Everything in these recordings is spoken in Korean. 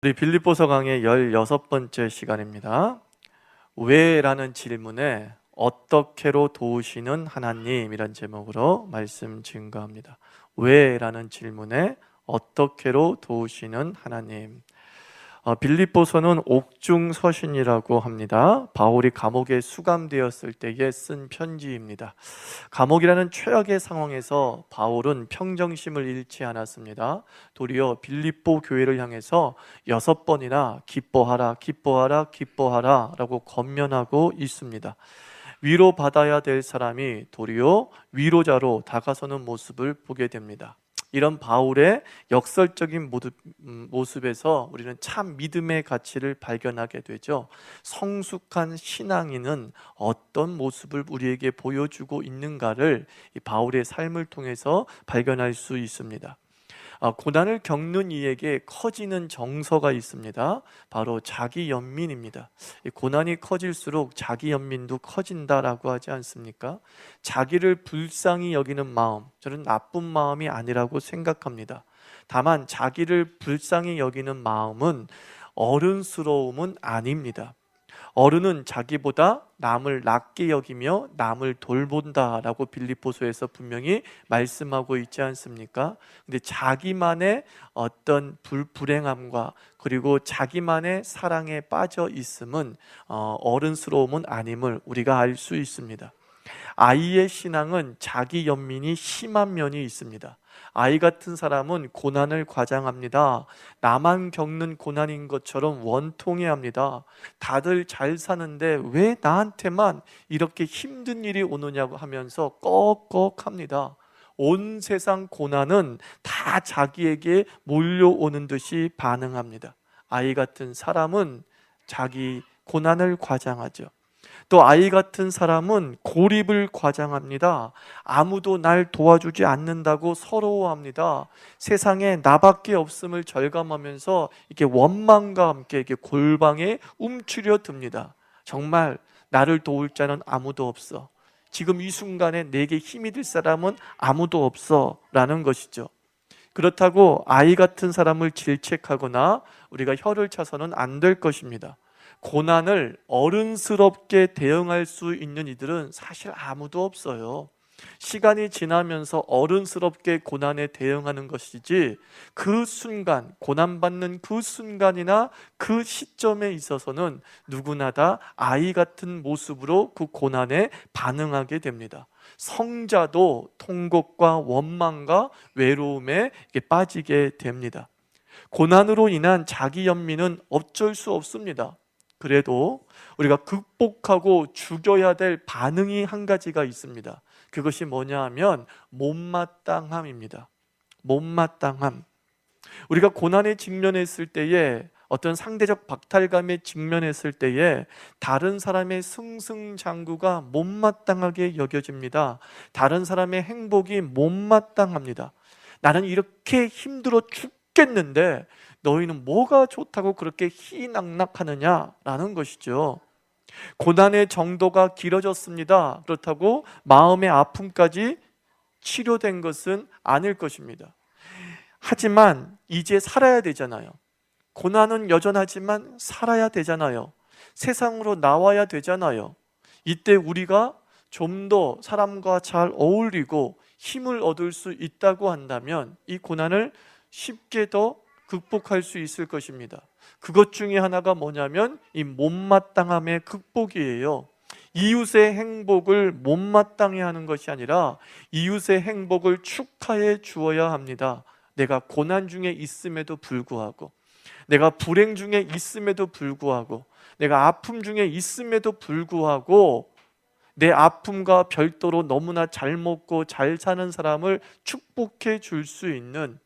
우리 빌립보서 강의 16번째 시간입니다. 왜? 라는 질문에 어떻게로 도우시는 하나님, 이란 제목으로 말씀 증거합니다. 왜? 라는 질문에 어떻게로 도우시는 하나님. 빌립보서는 옥중서신이라고 합니다. 바울이 감옥에 수감되었을 때에 쓴 편지입니다. 감옥이라는 최악의 상황에서 바울은 평정심을 잃지 않았습니다. 도리어 빌립보 교회를 향해서 6번이나 기뻐하라, 기뻐하라, 기뻐하라 라고 권면하고 있습니다. 위로받아야 될 사람이 도리어 위로자로 다가서는 모습을 보게 됩니다. 이런 바울의 역설적인 모습에서 우리는 참 믿음의 가치를 발견하게 되죠. 성숙한 신앙인은 어떤 모습을 우리에게 보여주고 있는가를 이 바울의 삶을 통해서 발견할 수 있습니다. 고난을 겪는 이에게 커지는 정서가 있습니다. 바로 자기 연민입니다. 고난이 커질수록 자기 연민도 커진다라고 하지 않습니까? 자기를 불쌍히 여기는 마음, 저는 나쁜 마음이 아니라고 생각합니다. 다만 자기를 불쌍히 여기는 마음은 어른스러움은 아닙니다. 어른은 자기보다 남을 낮게 여기며 남을 돌본다라고 빌립보서에서 분명히 말씀하고 있지 않습니까? 근데 자기만의 어떤 불행함과 그리고 자기만의 사랑에 빠져 있음은 어른스러움은 아님을 우리가 알 수 있습니다. 아이의 신앙은 자기 연민이 심한 면이 있습니다. 아이 같은 사람은 고난을 과장합니다. 나만 겪는 고난인 것처럼 원통해합니다. 다들 잘 사는데 왜 나한테만 이렇게 힘든 일이 오느냐고 하면서 꺽꺽합니다. 온 세상 고난은 다 자기에게 몰려오는 듯이 반응합니다. 아이 같은 사람은 자기 고난을 과장하죠. 또 아이 같은 사람은 고립을 과장합니다. 아무도 날 도와주지 않는다고 서러워합니다. 세상에 나밖에 없음을 절감하면서 이렇게 원망과 함께 이렇게 골방에 움츠려 듭니다. 정말 나를 도울 자는 아무도 없어. 지금 이 순간에 내게 힘이 될 사람은 아무도 없어 라는 것이죠. 그렇다고 아이 같은 사람을 질책하거나 우리가 혀를 차서는 안 될 것입니다. 고난을 어른스럽게 대응할 수 있는 이들은 사실 아무도 없어요. 시간이 지나면서 어른스럽게 고난에 대응하는 것이지, 그 순간, 고난받는 그 순간이나 그 시점에 있어서는 누구나 다 아이 같은 모습으로 그 고난에 반응하게 됩니다. 성자도 통곡과 원망과 외로움에 빠지게 됩니다. 고난으로 인한 자기 연민은 어쩔 수 없습니다. 그래도 우리가 극복하고 죽여야 될 반응이 한 가지가 있습니다. 그것이 뭐냐 하면 못마땅함입니다. 못마땅함. 우리가 고난에 직면했을 때에, 어떤 상대적 박탈감에 직면했을 때에 다른 사람의 승승장구가 못마땅하게 여겨집니다. 다른 사람의 행복이 못마땅합니다. 나는 이렇게 힘들어 죽겠는데 너희는 뭐가 좋다고 그렇게 희낙낙하느냐라는 것이죠. 고난의 정도가 길어졌습니다. 그렇다고 마음의 아픔까지 치료된 것은 아닐 것입니다. 하지만 이제 살아야 되잖아요. 고난은 여전하지만 살아야 되잖아요. 세상으로 나와야 되잖아요. 이때 우리가 좀 더 사람과 잘 어울리고 힘을 얻을 수 있다고 한다면 이 고난을 쉽게 더 극복할 수 있을 것입니다. 그것 중에 하나가 뭐냐면 이 못마땅함의 극복이에요. 이웃의 행복을 못마땅해 하는 것이 아니라 이웃의 행복을 축하해 주어야 합니다. 내가 고난 중에 있음에도 불구하고, 내가 불행 중에 있음에도 불구하고, 내가 아픔 중에 있음에도 불구하고 내 아픔과 별도로 너무나 잘 먹고 잘 사는 사람을 축복해 줄 수 있는,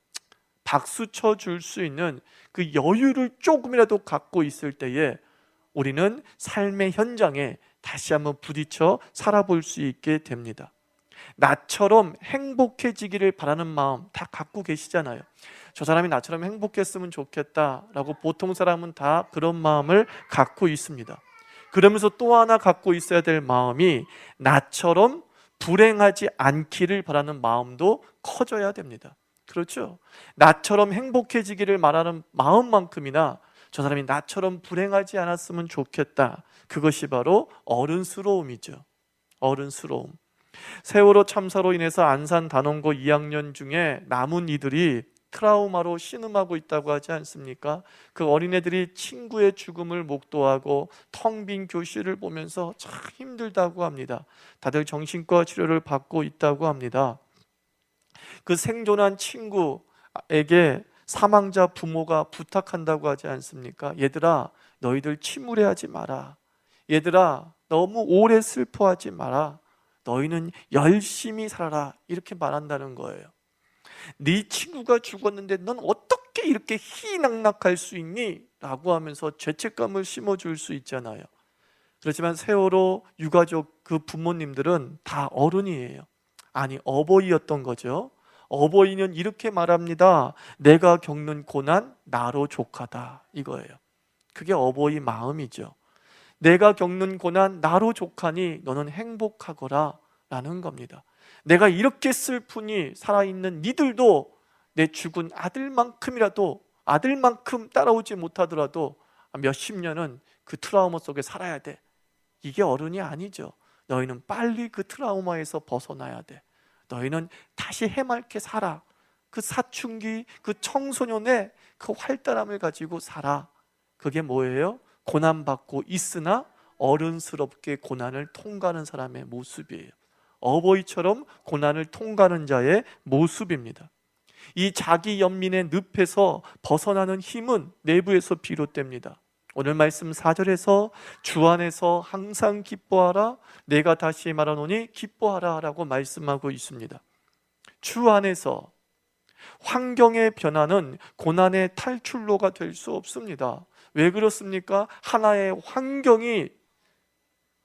박수 쳐 줄 수 있는 그 여유를 조금이라도 갖고 있을 때에 우리는 삶의 현장에 다시 한번 부딪혀 살아볼 수 있게 됩니다. 나처럼 행복해지기를 바라는 마음 다 갖고 계시잖아요. 저 사람이 나처럼 행복했으면 좋겠다라고 보통 사람은 다 그런 마음을 갖고 있습니다. 그러면서 또 하나 갖고 있어야 될 마음이 나처럼 불행하지 않기를 바라는 마음도 커져야 됩니다. 그렇죠? 나처럼 행복해지기를 말하는 마음만큼이나 저 사람이 나처럼 불행하지 않았으면 좋겠다. 그것이 바로 어른스러움이죠. 어른스러움. 세월호 참사로 인해서 안산 단원고 2학년 중에 남은 이들이 트라우마로 신음하고 있다고 하지 않습니까? 그 어린애들이 친구의 죽음을 목도하고 텅 빈 교실을 보면서 참 힘들다고 합니다. 다들 정신과 치료를 받고 있다고 합니다. 그 생존한 친구에게 사망자 부모가 부탁한다고 하지 않습니까? 얘들아, 너희들 침울해하지 마라. 얘들아, 너무 오래 슬퍼하지 마라. 너희는 열심히 살아라. 이렇게 말한다는 거예요. 네 친구가 죽었는데 넌 어떻게 이렇게 희낙낙할 수 있니? 라고 하면서 죄책감을 심어줄 수 있잖아요. 그렇지만 세월호 유가족 그 부모님들은 다 어른이에요. 아니, 어버이였던 거죠. 어버이는 이렇게 말합니다. 내가 겪는 고난 나로 족하다, 이거예요. 그게 어버이 마음이죠. 내가 겪는 고난 나로 족하니 너는 행복하거라 라는 겁니다. 내가 이렇게 슬프니 살아있는 니들도 내 죽은 아들만큼이라도, 아들만큼 따라오지 못하더라도 몇십 년은 그 트라우마 속에 살아야 돼. 이게 어른이 아니죠. 너희는 빨리 그 트라우마에서 벗어나야 돼. 너희는 다시 해맑게 살아. 그 사춘기, 그 청소년의 그 활달함을 가지고 살아. 그게 뭐예요? 고난받고 있으나 어른스럽게 고난을 통과하는 사람의 모습이에요. 어버이처럼 고난을 통과하는 자의 모습입니다. 이 자기 연민의 늪에서 벗어나는 힘은 내부에서 비롯됩니다. 오늘 말씀 4절에서 주 안에서 항상 기뻐하라, 내가 다시 말하노니 기뻐하라 라고 말씀하고 있습니다. 주 안에서. 환경의 변화는 고난의 탈출로가 될 수 없습니다. 왜 그렇습니까? 하나의 환경이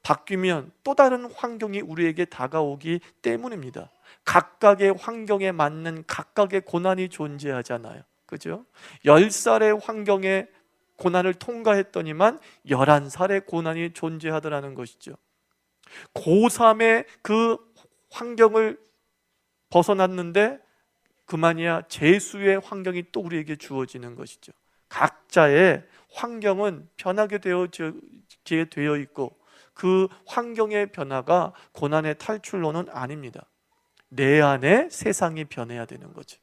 바뀌면 또 다른 환경이 우리에게 다가오기 때문입니다. 각각의 환경에 맞는 각각의 고난이 존재하잖아요. 그죠? 10살의 환경에 고난을 통과했더니만 11살의 고난이 존재하더라는 것이죠. 고3의 그 환경을 벗어났는데 그만이야 재수의 환경이 또 우리에게 주어지는 것이죠. 각자의 환경은 변하게 되어 있고 그 환경의 변화가 고난의 탈출로는 아닙니다. 내 안에 세상이 변해야 되는 거죠.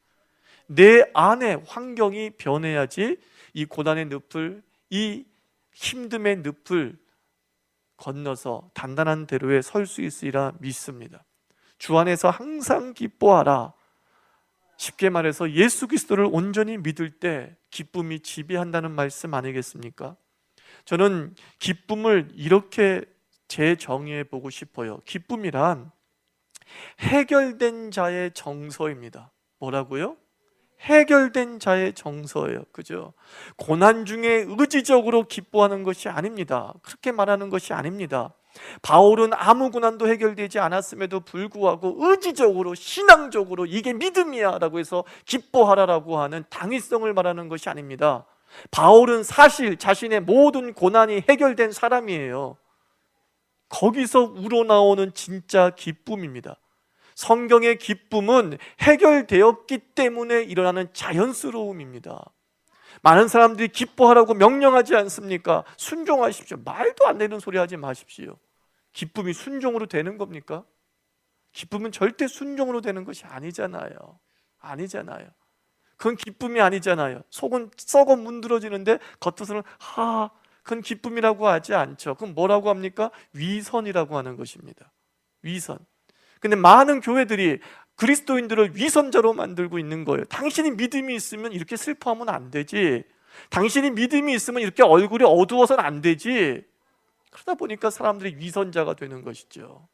내 안에 환경이 변해야지 이 고난의 늪을, 이 힘듦의 늪을 건너서 단단한 대로에 설 수 있으리라 믿습니다. 주 안에서 항상 기뻐하라. 쉽게 말해서 예수 그리스도를 온전히 믿을 때 기쁨이 지배한다는 말씀 아니겠습니까? 저는 기쁨을 이렇게 재정의해 보고 싶어요. 기쁨이란 해결된 자의 정서입니다. 뭐라고요? 해결된 자의 정서예요. 그죠? 고난 중에 의지적으로 기뻐하는 것이 아닙니다. 그렇게 말하는 것이 아닙니다. 바울은 아무 고난도 해결되지 않았음에도 불구하고 의지적으로 신앙적으로 이게 믿음이야 라고 해서 기뻐하라라고 하는 당위성을 말하는 것이 아닙니다. 바울은 사실 자신의 모든 고난이 해결된 사람이에요. 거기서 우러나오는 진짜 기쁨입니다. 성경의 기쁨은 해결되었기 때문에 일어나는 자연스러움입니다. 많은 사람들이 기뻐하라고 명령하지 않습니까? 순종하십시오. 말도 안 되는 소리 하지 마십시오. 기쁨이 순종으로 되는 겁니까? 기쁨은 절대 순종으로 되는 것이 아니잖아요. 아니잖아요. 그건 기쁨이 아니잖아요. 속은 썩어 문드러지는데 겉으로는 그건 기쁨이라고 하지 않죠. 그럼 뭐라고 합니까? 위선이라고 하는 것입니다. 위선. 근데 많은 교회들이 그리스도인들을 위선자로 만들고 있는 거예요. 당신이 믿음이 있으면 이렇게 슬퍼하면 안 되지. 당신이 믿음이 있으면 이렇게 얼굴이 어두워서는 안 되지. 그러다 보니까 사람들이 위선자가 되는 것이죠.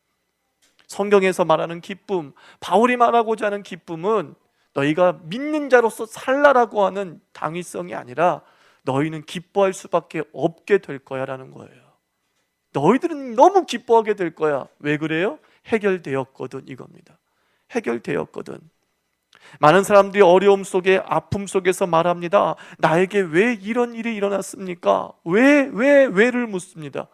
성경에서 말하는 기쁨, 바울이 말하고자 하는 기쁨은 너희가 믿는 자로서 살라라고 하는 당위성이 아니라 너희는 기뻐할 수밖에 없게 될 거야 라는 거예요. 너희들은 너무 기뻐하게 될 거야. 왜 그래요? 해결되었거든, 이겁니다. 해결되었거든. 많은 사람들이 어려움 속에, 아픔 속에서 말합니다. 나에게 왜 이런 일이 일어났습니까? 왜를 묻습니다.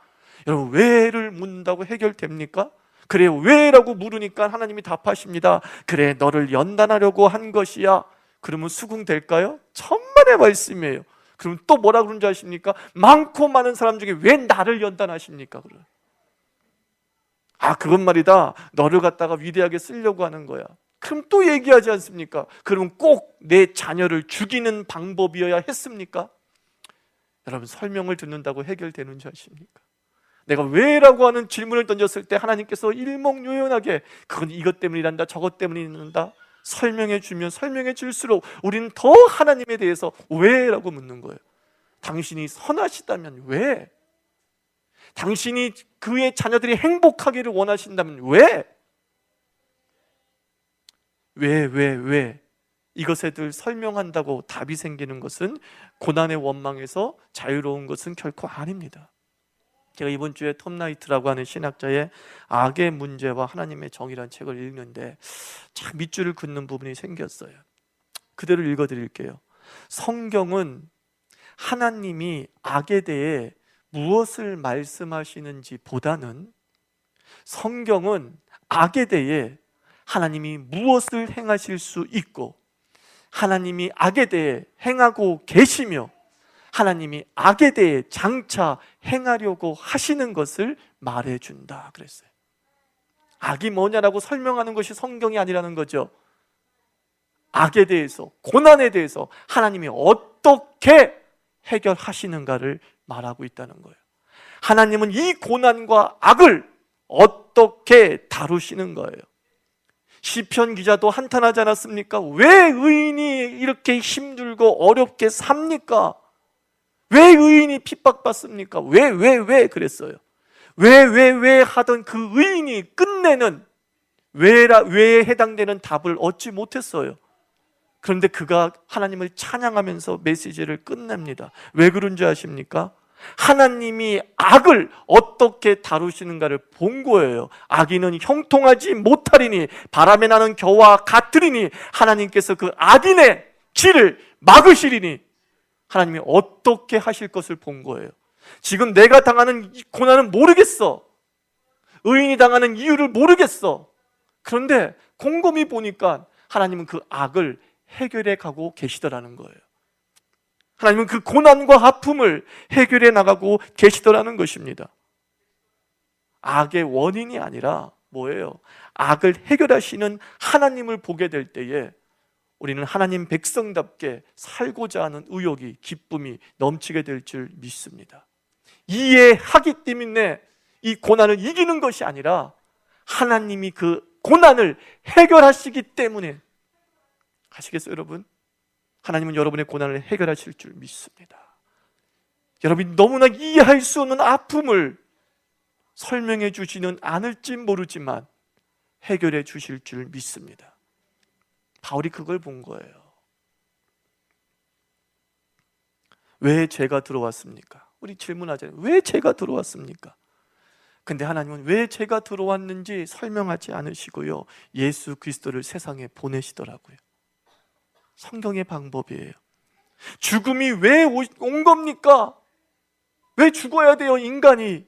여러분, 왜를 묻는다고 해결됩니까? 그래, 왜라고 물으니까 하나님이 답하십니다. 그래, 너를 연단하려고 한 것이야. 그러면 수긍될까요? 천만의 말씀이에요. 그럼 또 뭐라 그런 줄 아십니까? 많고 많은 사람 중에 왜 나를 연단하십니까? 그건 말이다, 너를 갖다가 위대하게 쓰려고 하는 거야. 그럼 또 얘기하지 않습니까? 그럼 꼭 내 자녀를 죽이는 방법이어야 했습니까? 여러분, 설명을 듣는다고 해결되는 줄 아십니까? 내가 왜라고 하는 질문을 던졌을 때 하나님께서 일목요연하게 그건 이것 때문이란다, 저것 때문이란다 설명해 주면 설명해 줄수록 우리는 더 하나님에 대해서 왜라고 묻는 거예요. 당신이 선하시다면 왜? 당신이 그의 자녀들이 행복하기를 원하신다면 왜? 왜? 이것에 들 설명한다고 답이 생기는 것은, 고난의 원망에서 자유로운 것은 결코 아닙니다. 제가 이번 주에 톰 라이트라고 하는 신학자의 악의 문제와 하나님의 정의라는 책을 읽는데 참 밑줄을 긋는 부분이 생겼어요. 그대로 읽어드릴게요. 성경은 하나님이 악에 대해 무엇을 말씀하시는지 보다는, 성경은 악에 대해 하나님이 무엇을 행하실 수 있고, 하나님이 악에 대해 행하고 계시며, 하나님이 악에 대해 장차 행하려고 하시는 것을 말해준다 그랬어요. 악이 뭐냐라고 설명하는 것이 성경이 아니라는 거죠. 악에 대해서, 고난에 대해서 하나님이 어떻게 해결하시는가를 말하고 있다는 거예요. 하나님은 이 고난과 악을 어떻게 다루시는 거예요. 시편 기자도 한탄하지 않았습니까? 왜 의인이 이렇게 힘들고 어렵게 삽니까? 왜 의인이 핍박받습니까? 왜 그랬어요. 왜 하던 그 의인이 끝내는 왜에 해당되는 답을 얻지 못했어요. 그런데 그가 하나님을 찬양하면서 메시지를 끝냅니다. 왜 그런지 아십니까? 하나님이 악을 어떻게 다루시는가를 본 거예요. 악인은 형통하지 못하리니 바람에 나는 겨와 같으리니, 하나님께서 그 악인의 길을 막으시리니 하나님이 어떻게 하실 것을 본 거예요. 지금 내가 당하는 이 고난은 모르겠어. 의인이 당하는 이유를 모르겠어. 그런데 곰곰이 보니까 하나님은 그 악을 해결해 가고 계시더라는 거예요. 하나님은 그 고난과 아픔을 해결해 나가고 계시더라는 것입니다. 악의 원인이 아니라 뭐예요? 악을 해결하시는 하나님을 보게 될 때에 우리는 하나님 백성답게 살고자 하는 의욕이, 기쁨이 넘치게 될 줄 믿습니다. 이해하기 때문에 이 고난을 이기는 것이 아니라 하나님이 그 고난을 해결하시기 때문에. 아시겠어요, 여러분? 하나님은 여러분의 고난을 해결하실 줄 믿습니다. 여러분이 너무나 이해할 수 없는 아픔을 설명해 주지는 않을지 모르지만 해결해 주실 줄 믿습니다. 바울이 그걸 본 거예요. 왜 죄가 들어왔습니까? 우리 질문하잖아요. 왜 죄가 들어왔습니까? 근데 하나님은 왜 죄가 들어왔는지 설명하지 않으시고요, 예수 그리스도를 세상에 보내시더라고요. 성경의 방법이에요. 죽음이 왜 온 겁니까? 왜 죽어야 돼요, 인간이?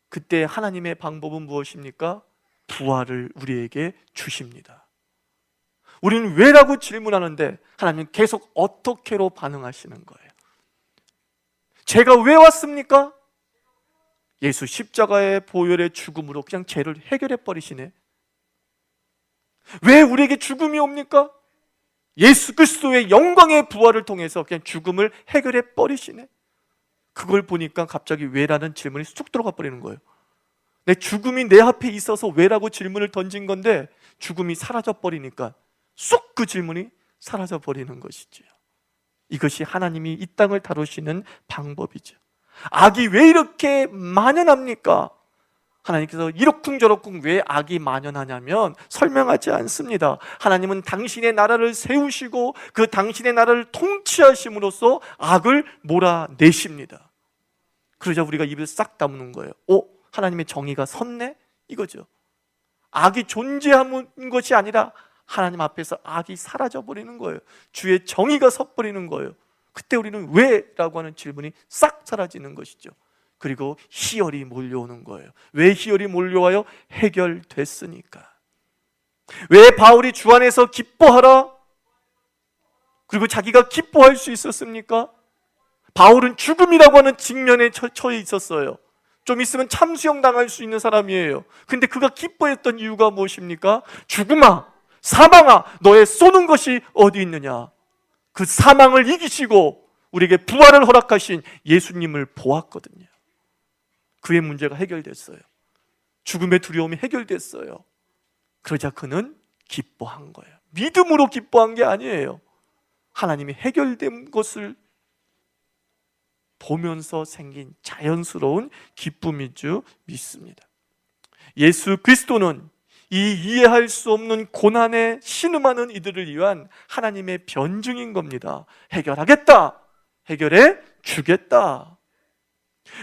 그때 하나님의 방법은 무엇입니까? 부활을 우리에게 주십니다. 우리는 왜라고 질문하는데 하나님은 계속 어떻게로 반응하시는 거예요. 죄가 왜 왔습니까? 예수 십자가의 보혈의 죽음으로 그냥 죄를 해결해 버리시네. 왜 우리에게 죽음이 옵니까? 예수 그리스도의 영광의 부활을 통해서 그냥 죽음을 해결해 버리시네. 그걸 보니까 갑자기 왜라는 질문이 쑥 들어가 버리는 거예요. 내 죽음이 내 앞에 있어서 왜라고 질문을 던진 건데 죽음이 사라져 버리니까 쑥 그 질문이 사라져 버리는 것이지요. 이것이 하나님이 이 땅을 다루시는 방법이죠. 악이 왜 이렇게 만연합니까? 하나님께서 이러쿵저러쿵 왜 악이 만연하냐면 설명하지 않습니다. 하나님은 당신의 나라를 세우시고 그 당신의 나라를 통치하심으로써 악을 몰아내십니다. 그러자 우리가 입을 싹 다무는 거예요. 하나님의 정의가 섰네? 이거죠. 악이 존재하는 것이 아니라 하나님 앞에서 악이 사라져버리는 거예요. 주의 정의가 섰버리는 거예요. 그때 우리는 왜? 라고 하는 질문이 싹 사라지는 것이죠. 그리고 희열이 몰려오는 거예요. 왜 희열이 몰려와요? 해결됐으니까. 왜 바울이 주 안에서 기뻐하라? 그리고 자기가 기뻐할 수 있었습니까? 바울은 죽음이라고 하는 직면에 처해 있었어요. 좀 있으면 참수형 당할 수 있는 사람이에요. 근데 그가 기뻐했던 이유가 무엇입니까? 죽음아, 사망아, 너의 쏘는 것이 어디 있느냐? 그 사망을 이기시고 우리에게 부활을 허락하신 예수님을 보았거든요. 그의 문제가 해결됐어요. 죽음의 두려움이 해결됐어요. 그러자 그는 기뻐한 거예요. 믿음으로 기뻐한 게 아니에요. 하나님이 해결된 것을 보면서 생긴 자연스러운 기쁨인 줄 믿습니다. 예수 그리스도는 이 이해할 수 없는 고난에 신음하는 이들을 위한 하나님의 변증인 겁니다. 해결하겠다, 해결해 주겠다.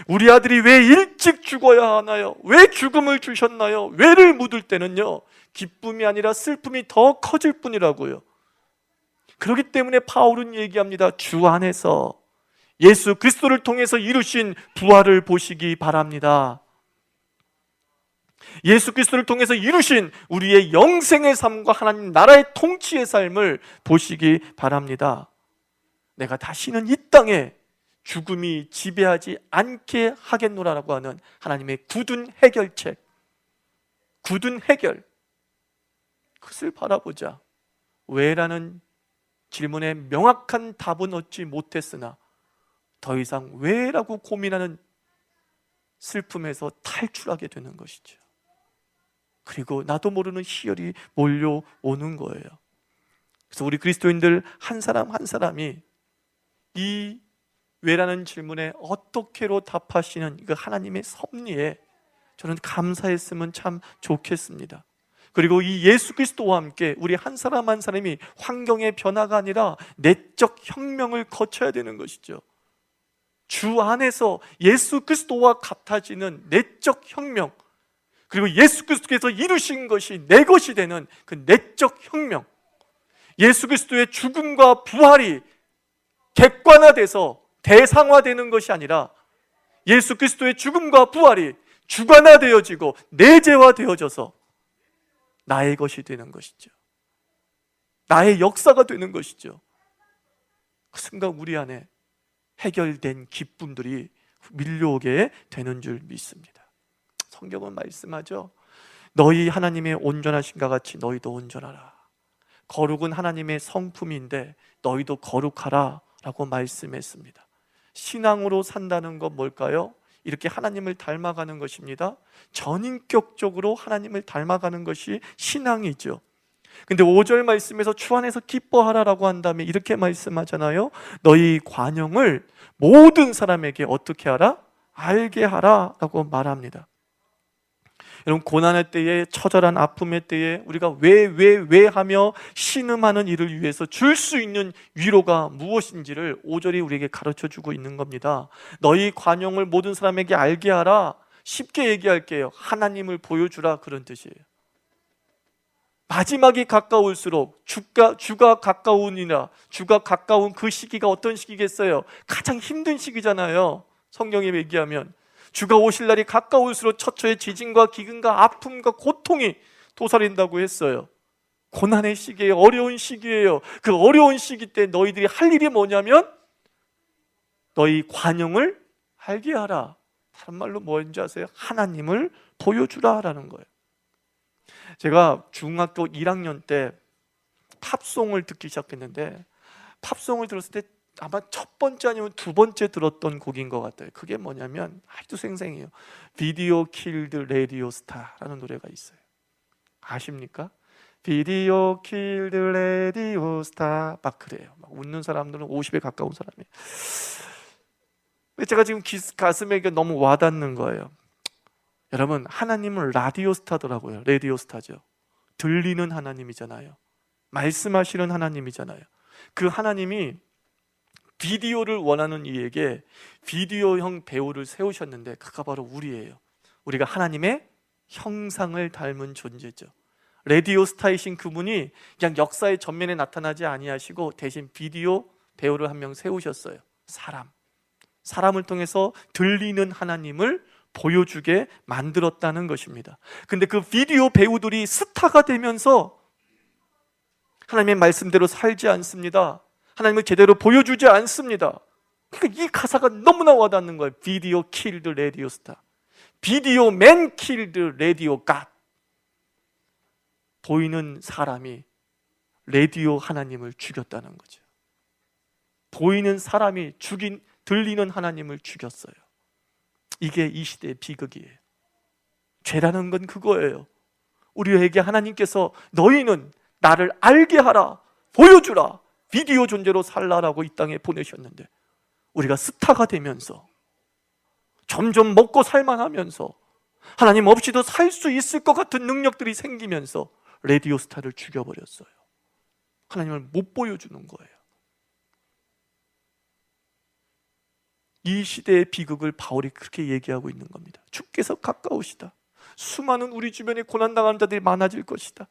우리 아들이 왜 일찍 죽어야 하나요? 왜 죽음을 주셨나요? 왜를 묻을 때는요, 기쁨이 아니라 슬픔이 더 커질 뿐이라고요. 그렇기 때문에 바울은 얘기합니다. 주 안에서 예수 그리스도를 통해서 이루신 부활을 보시기 바랍니다. 예수 그리스도를 통해서 이루신 우리의 영생의 삶과 하나님 나라의 통치의 삶을 보시기 바랍니다. 내가 다시는 이 땅에 죽음이 지배하지 않게 하겠노라라고 하는 하나님의 굳은 해결책, 굳은 해결, 그것을 바라보자. 왜라는 질문에 명확한 답은 얻지 못했으나 더 이상 왜라고 고민하는 슬픔에서 탈출하게 되는 것이죠. 그리고 나도 모르는 희열이 몰려오는 거예요. 그래서 우리 그리스도인들 한 사람 한 사람이 이 왜라는 질문에 어떻게로 답하시는 그 하나님의 섭리에 저는 감사했으면 참 좋겠습니다. 그리고 이 예수 그리스도와 함께 우리 한 사람 한 사람이 환경의 변화가 아니라 내적 혁명을 거쳐야 되는 것이죠. 주 안에서 예수 그리스도와 같아지는 내적 혁명, 그리고 예수 그리스도께서 이루신 것이 내 것이 되는 그 내적 혁명, 예수 그리스도의 죽음과 부활이 객관화돼서 대상화되는 것이 아니라 예수 그리스도의 죽음과 부활이 주관화되어지고 내재화되어져서 나의 것이 되는 것이죠. 나의 역사가 되는 것이죠. 그 순간 우리 안에 해결된 기쁨들이 밀려오게 되는 줄 믿습니다. 성경은 말씀하죠. 너희 하나님의 온전하신가 같이 너희도 온전하라. 거룩은 하나님의 성품인데 너희도 거룩하라 라고 말씀했습니다. 신앙으로 산다는 건 뭘까요? 이렇게 하나님을 닮아가는 것입니다. 전인격적으로 하나님을 닮아가는 것이 신앙이죠. 근데 5절 말씀에서 주 안에서 기뻐하라라고 한 다음에 이렇게 말씀하잖아요. 너희 관용을 모든 사람에게 어떻게 하라? 알게 하라 라고 말합니다. 여러분, 고난의 때에, 처절한 아픔의 때에 우리가 왜 하며 신음하는 이를 위해서 줄 수 있는 위로가 무엇인지를 5절이 우리에게 가르쳐주고 있는 겁니다. 너희 관용을 모든 사람에게 알게 하라. 쉽게 얘기할게요. 하나님을 보여주라, 그런 뜻이에요. 마지막이 가까울수록 주가 가까우니라. 주가 가까운 그 시기가 어떤 시기겠어요? 가장 힘든 시기잖아요. 성경에 얘기하면 주가 오실 날이 가까울수록 처처의 지진과 기근과 아픔과 고통이 도사린다고 했어요. 고난의 시기예요. 어려운 시기예요. 그 어려운 시기 때 너희들이 할 일이 뭐냐면 너희 관용을 알게 하라. 다른 말로 뭐인지 아세요? 하나님을 보여주라라는 거예요. 제가 중학교 1학년 때 팝송을 듣기 시작했는데, 팝송을 들었을 때 아마 첫 번째 아니면 두 번째 들었던 곡인 것 같아요. 그게 뭐냐면 아직도 생생해요. 비디오 킬드 레디오 스타라는 노래가 있어요. 아십니까? 비디오 킬드 레디오 스타. 막 그래요. 막 웃는 사람들은 50에 가까운 사람이에요. 제가 지금 가슴에 너무 와닿는 거예요. 여러분, 하나님은 라디오 스타더라고요. 라디오 스타죠. 들리는 하나님이잖아요. 말씀하시는 하나님이잖아요. 그 하나님이 비디오를 원하는 이에게 비디오형 배우를 세우셨는데 그가 바로 우리예요. 우리가 하나님의 형상을 닮은 존재죠. 라디오 스타이신 그분이 그냥 역사의 전면에 나타나지 아니하시고 대신 비디오 배우를 한 명 세우셨어요. 사람을 통해서 들리는 하나님을 보여주게 만들었다는 것입니다. 근데 그 비디오 배우들이 스타가 되면서 하나님의 말씀대로 살지 않습니다. 하나님을 제대로 보여주지 않습니다. 그러니까 이 가사가 너무나 와닿는 거예요. 비디오 킬드 라디오 스타. 비디오 맨 킬드 라디오 갓. 보이는 사람이 라디오 하나님을 죽였다는 거죠. 보이는 사람이 들리는 하나님을 죽였어요. 이게 이 시대의 비극이에요. 죄라는 건 그거예요. 우리에게 하나님께서 너희는 나를 알게 하라, 보여주라, 비디오 존재로 살라라고 이 땅에 보내셨는데, 우리가 스타가 되면서 점점 먹고 살만하면서 하나님 없이도 살 수 있을 것 같은 능력들이 생기면서 라디오 스타를 죽여버렸어요. 하나님을 못 보여주는 거예요. 이 시대의 비극을 바울이 그렇게 얘기하고 있는 겁니다. 주께서 가까우시다. 수많은 우리 주변에 고난당하는 자들이 많아질 것이다.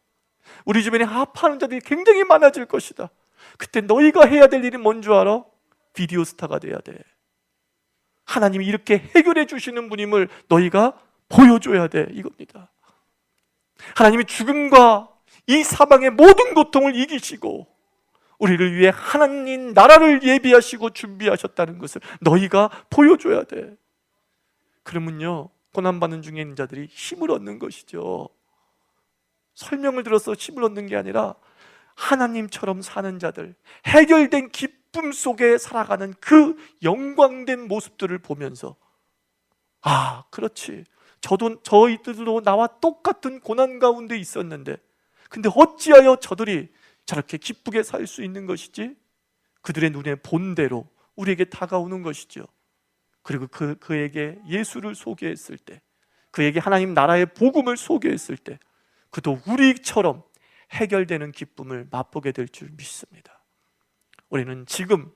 우리 주변에 아파하는 자들이 굉장히 많아질 것이다. 그때 너희가 해야 될 일이 뭔 줄 알아? 비디오 스타가 돼야 돼. 하나님이 이렇게 해결해 주시는 분임을 너희가 보여줘야 돼, 이겁니다. 하나님이 죽음과 이 사방의 모든 고통을 이기시고 우리를 위해 하나님 나라를 예비하시고 준비하셨다는 것을 너희가 보여줘야 돼. 그러면요, 고난받는 중에 있는 자들이 힘을 얻는 것이죠. 설명을 들어서 힘을 얻는 게 아니라 하나님처럼 사는 자들, 해결된 기쁨 속에 살아가는 그 영광된 모습들을 보면서, 아, 그렇지, 저희들도 나와 똑같은 고난 가운데 있었는데 근데 어찌하여 저들이 저렇게 기쁘게 살 수 있는 것이지? 그들의 눈에 본 대로 우리에게 다가오는 것이죠. 그리고 그에게 예수를 소개했을 때, 그에게 하나님 나라의 복음을 소개했을 때 그도 우리처럼 해결되는 기쁨을 맛보게 될 줄 믿습니다. 우리는 지금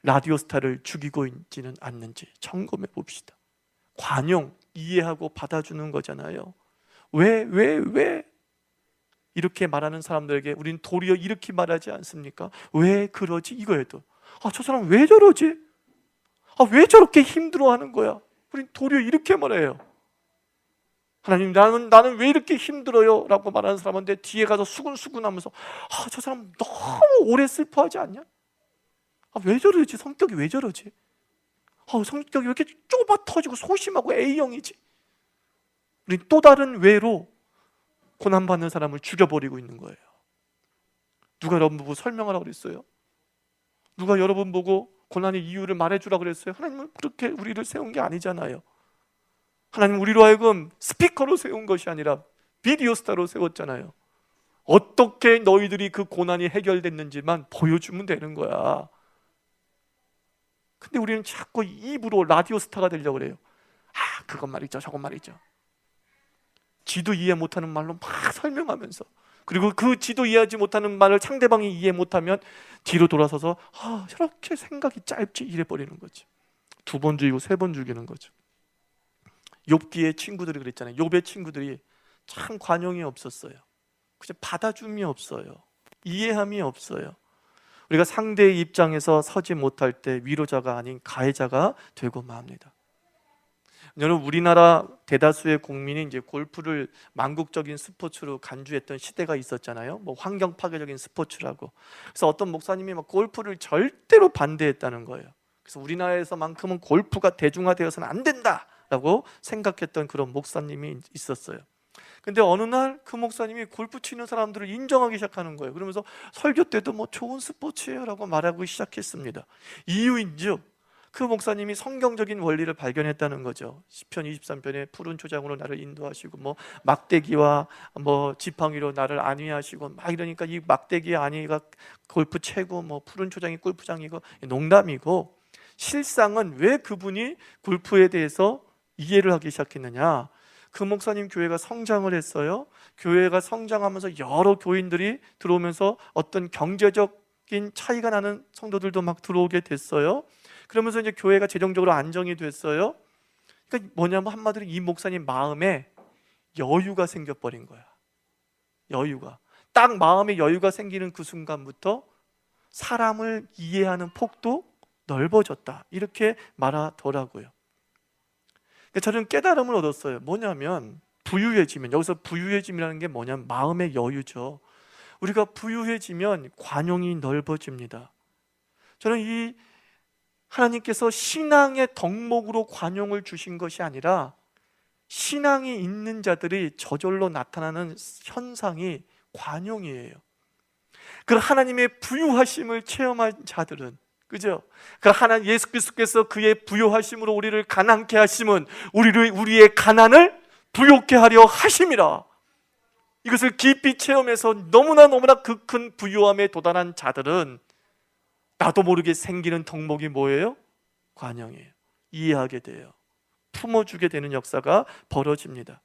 라디오 스타를 죽이고 있지는 않는지 점검해 봅시다. 관용, 이해하고 받아주는 거잖아요. 왜? 이렇게 말하는 사람들에게 우린 도리어 이렇게 말하지 않습니까? 왜 그러지? 이거에도, 아, 저 사람 왜 저러지? 아, 왜 저렇게 힘들어하는 거야? 우린 도리어 이렇게 말해요. 하나님, 나는 왜 이렇게 힘들어요? 라고 말하는 사람한테 뒤에 가서 수근수근 하면서, 아, 저 사람 너무 오래 슬퍼하지 않냐? 아, 왜 저러지? 성격이 왜 저러지? 아, 성격이 왜 이렇게 좁아 터지고 소심하고 A형이지? 우린 또 다른 왜로 고난받는 사람을 죽여버리고 있는 거예요. 누가 여러분 보고 설명하라고 그랬어요? 누가 여러분 보고 고난의 이유를 말해주라고 그랬어요? 하나님은 그렇게 우리를 세운 게 아니잖아요. 하나님 우리로 하여금 스피커로 세운 것이 아니라 비디오 스타로 세웠잖아요. 어떻게 너희들이 그 고난이 해결됐는지만 보여주면 되는 거야. 근데 우리는 자꾸 입으로 라디오 스타가 되려고 그래요. 아, 그건 말이죠, 저건 말이죠. 지도 이해 못하는 말로 막 설명하면서, 그리고 그 지도 이해하지 못하는 말을 상대방이 이해 못하면 뒤로 돌아서서, 아, 저렇게 생각이 짧지, 이래버리는 거죠. 2번 죽이고 3번 죽이는 거죠. 욥기의 친구들이 그랬잖아요. 욥의 친구들이 참 관용이 없었어요. 그냥 받아줌이 없어요. 이해함이 없어요. 우리가 상대의 입장에서 서지 못할 때 위로자가 아닌 가해자가 되고 맙니다. 여러분, 우리나라 대다수의 국민이 이제 골프를 망국적인 스포츠로 간주했던 시대가 있었잖아요. 뭐 환경 파괴적인 스포츠라고. 그래서 어떤 목사님이 막 골프를 절대로 반대했다는 거예요. 그래서 우리나라에서만큼은 골프가 대중화되어서는 안 된다라고 생각했던 그런 목사님이 있었어요. 근데 어느 날 그 목사님이 골프 치는 사람들을 인정하기 시작하는 거예요. 그러면서 설교 때도 뭐 좋은 스포츠예요 라고 말하고 시작했습니다. 이유인즉 그 목사님이 성경적인 원리를 발견했다는 거죠. 시편 23편에 푸른 초장으로 나를 인도하시고 뭐 막대기와 뭐 지팡이로 나를 안위하시고 막 이러니까 이 막대기 안위가 골프 채고 뭐 푸른 초장이 골프장이고 농담이고, 실상은 왜 그분이 골프에 대해서 이해를 하기 시작했느냐? 그 목사님 교회가 성장을 했어요. 교회가 성장하면서 여러 교인들이 들어오면서 어떤 경제적인 차이가 나는 성도들도 막 들어오게 됐어요. 그러면서 이제 교회가 재정적으로 안정이 됐어요. 그러니까 뭐냐면 한마디로 이 목사님 마음에 여유가 생겨버린 거야. 여유가. 딱 마음에 여유가 생기는 그 순간부터 사람을 이해하는 폭도 넓어졌다, 이렇게 말하더라고요. 그러니까 저는 깨달음을 얻었어요. 뭐냐면 부유해지면, 여기서 부유해짐이라는 게 뭐냐면 마음의 여유죠. 우리가 부유해지면 관용이 넓어집니다. 저는 이 하나님께서 신앙의 덕목으로 관용을 주신 것이 아니라 신앙이 있는 자들이 저절로 나타나는 현상이 관용이에요. 그 하나님의 부유하심을 체험한 자들은, 그죠? 그 하나님 예수 그리스도께서 그의 부유하심으로 우리를 가난케 하심은 우리의 가난을 부욕케 하려 하심이라. 이것을 깊이 체험해서 너무나 그 큰 부유함에 도달한 자들은 나도 모르게 생기는 덕목이 뭐예요? 관용이에요. 이해하게 돼요. 품어주게 되는 역사가 벌어집니다.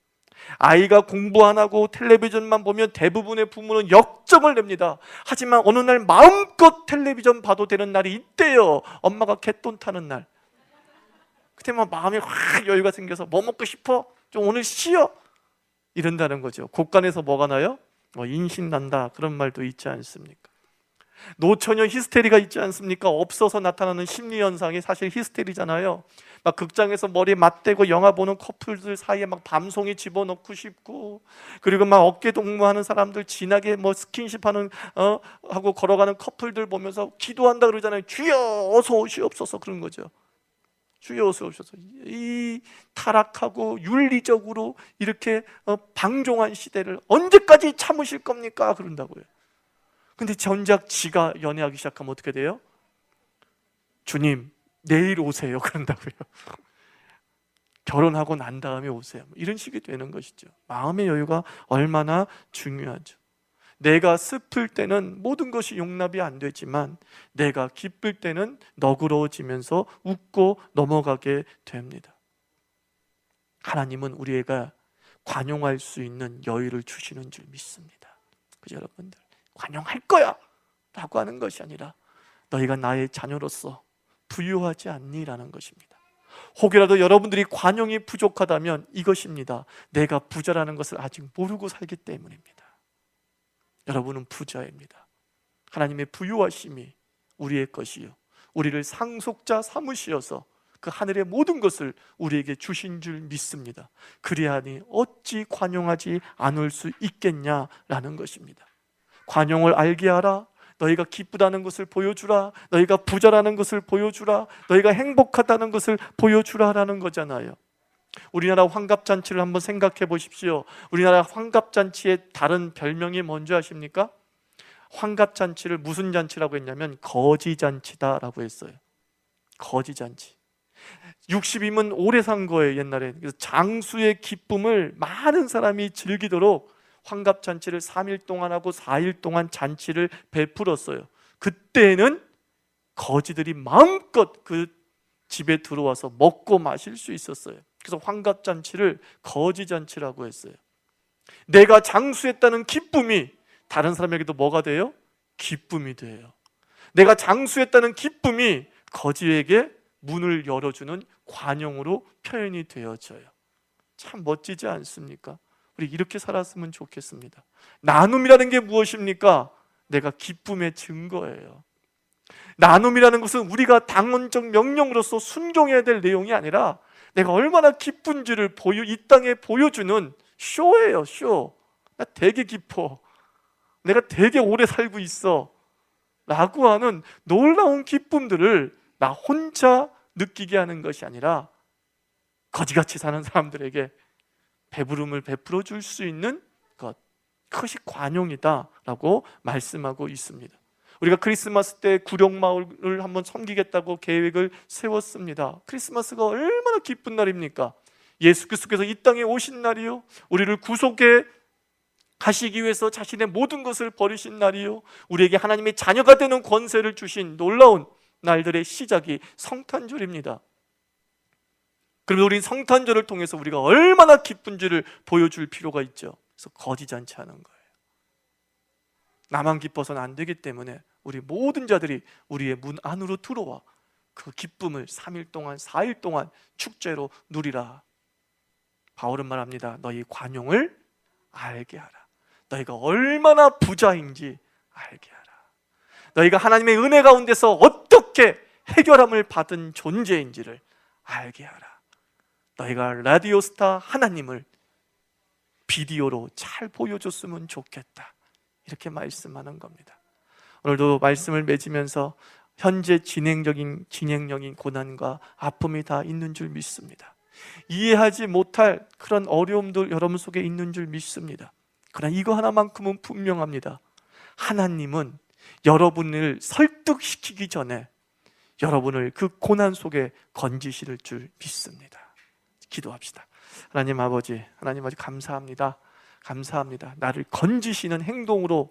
아이가 공부 안 하고 텔레비전만 보면 대부분의 부모는 역정을 냅니다. 하지만 어느 날 마음껏 텔레비전 봐도 되는 날이 있대요. 엄마가 갯돈 타는 날. 그때만 마음에 확 여유가 생겨서 뭐 먹고 싶어? 좀 오늘 쉬어? 이런다는 거죠. 곳간에서 뭐가 나요? 인신 난다, 그런 말도 있지 않습니까? 노처녀 히스테리가 있지 않습니까? 없어서 나타나는 심리 현상이 사실 히스테리잖아요. 막 극장에서 머리 맞대고 영화 보는 커플들 사이에 막 밤송이 집어넣고 싶고, 그리고 막 어깨 동무하는 사람들 지나게 스킨십하는 하고 걸어가는 커플들 보면서 기도한다 그러잖아요. 주여 어서 오시옵소서, 그런 거죠. 주여 어서 오셔서. 이 타락하고 윤리적으로 이렇게 방종한 시대를 언제까지 참으실 겁니까? 그런다고요. 근데 정작 지가 연애하기 시작하면 어떻게 돼요? 주님 내일 오세요, 그런다고요. 결혼하고 난 다음에 오세요, 이런 식이 되는 것이죠. 마음의 여유가 얼마나 중요하죠. 내가 슬플 때는 모든 것이 용납이 안 되지만 내가 기쁠 때는 너그러워지면서 웃고 넘어가게 됩니다. 하나님은 우리가 관용할 수 있는 여유를 주시는 줄 믿습니다. 그죠, 여러분들? 관용할 거야 라고 하는 것이 아니라 너희가 나의 자녀로서 부유하지 않니? 라는 것입니다. 혹이라도 여러분들이 관용이 부족하다면 이것입니다. 내가 부자라는 것을 아직 모르고 살기 때문입니다. 여러분은 부자입니다. 하나님의 부유하심이 우리의 것이요, 우리를 상속자 삼으시어서 그 하늘의 모든 것을 우리에게 주신 줄 믿습니다. 그리하니 어찌 관용하지 않을 수 있겠냐라는 것입니다. 관용을 알게 하라. 너희가 기쁘다는 것을 보여주라. 너희가 부자라는 것을 보여주라. 너희가 행복하다는 것을 보여주라라는 거잖아요. 우리나라 환갑잔치를 한번 생각해 보십시오. 우리나라 환갑잔치의 다른 별명이 뭔지 아십니까? 환갑잔치를 무슨 잔치라고 했냐면 거지잔치다라고 했어요. 거지잔치. 60이면 오래 산 거예요, 옛날에. 그래서 장수의 기쁨을 많은 사람이 즐기도록 환갑잔치를 3일 동안 하고 4일 동안 잔치를 베풀었어요. 그때는 거지들이 마음껏 그 집에 들어와서 먹고 마실 수 있었어요. 그래서 환갑잔치를 거지잔치라고 했어요. 내가 장수했다는 기쁨이 다른 사람에게도 뭐가 돼요? 기쁨이 돼요. 내가 장수했다는 기쁨이 거지에게 문을 열어주는 관용으로 표현이 되어져요. 참 멋지지 않습니까? 우리 이렇게 살았으면 좋겠습니다. 나눔이라는 게 무엇입니까? 내가 기쁨의 증거예요. 나눔이라는 것은 우리가 당원적 명령으로서 순종해야 될 내용이 아니라 내가 얼마나 기쁜지를 이 땅에 보여주는 쇼예요, 쇼. 나 되게 기뻐, 내가 되게 오래 살고 있어 라고 하는 놀라운 기쁨들을 나 혼자 느끼게 하는 것이 아니라 거지같이 사는 사람들에게 배부름을 베풀어 줄 수 있는 것, 그것이 관용이다라고 말씀하고 있습니다. 우리가 크리스마스 때 구룡마을을 한번 섬기겠다고 계획을 세웠습니다. 크리스마스가 얼마나 기쁜 날입니까? 예수 그리스도께서 이 땅에 오신 날이요, 우리를 구속해 가시기 위해서 자신의 모든 것을 버리신 날이요, 우리에게 하나님의 자녀가 되는 권세를 주신 놀라운 날들의 시작이 성탄절입니다. 그러면 우리는 성탄절을 통해서 우리가 얼마나 기쁜지를 보여줄 필요가 있죠. 그래서 거지잔치 하는 거예요. 나만 기뻐서는 안 되기 때문에 우리 모든 자들이 우리의 문 안으로 들어와 그 기쁨을 3일 동안 4일 동안 축제로 누리라. 바울은 말합니다. 너희 관용을 알게 하라. 너희가 얼마나 부자인지 알게 하라. 너희가 하나님의 은혜 가운데서 어떻게 해결함을 받은 존재인지를 알게 하라. 너희가 라디오스타 하나님을 비디오로 잘 보여줬으면 좋겠다. 이렇게 말씀하는 겁니다. 오늘도 말씀을 맺으면서 현재 진행적인 고난과 아픔이 다 있는 줄 믿습니다. 이해하지 못할 그런 어려움도 여러분 속에 있는 줄 믿습니다. 그러나 이거 하나만큼은 분명합니다. 하나님은 여러분을 설득시키기 전에 여러분을 그 고난 속에 건지실 줄 믿습니다. 기도합시다. 하나님 아버지 감사합니다. 감사합니다. 나를 건지시는 행동으로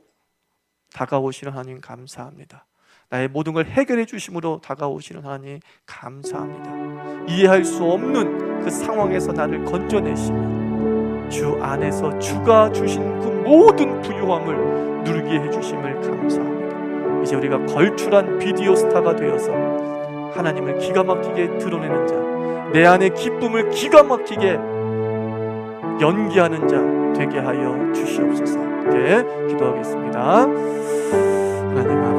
다가오시는 하나님 감사합니다. 나의 모든 걸 해결해 주심으로 다가오시는 하나님 감사합니다. 이해할 수 없는 그 상황에서 나를 건져내시며 주 안에서 주가 주신 그 모든 부유함을 누리게 해주심을 감사합니다. 이제 우리가 걸출한 비디오 스타가 되어서 하나님을 기가 막히게 드러내는 자, 내 안의 기쁨을 기가 막히게 연기하는 자 되게 하여 주시옵소서. 네, 기도하겠습니다. 하나님